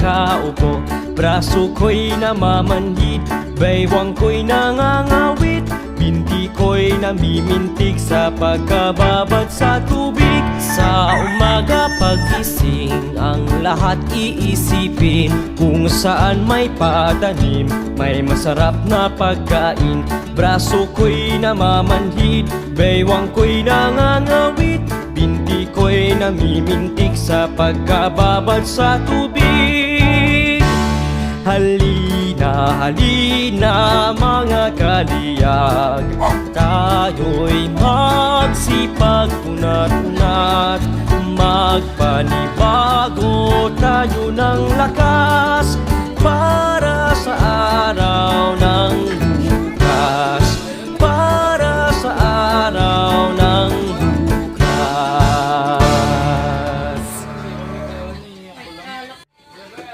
nakaupo, braso ko'y namamanhid, baywang ko'y nangangawit, binti ko'y namimintig sa pagkababad sa tubig. Sa umaga pagising, ang lahat iisipin kung saan may patanim, may masarap na pagkain. Braso ko'y namamanhid, baywang ko'y nangangawit, binti ko'y namimintig sa pagkababad sa tubig. Halina, halina mga kaliyag, tayo'y magsipag unat-unat, magpanibago tayo ng lakas.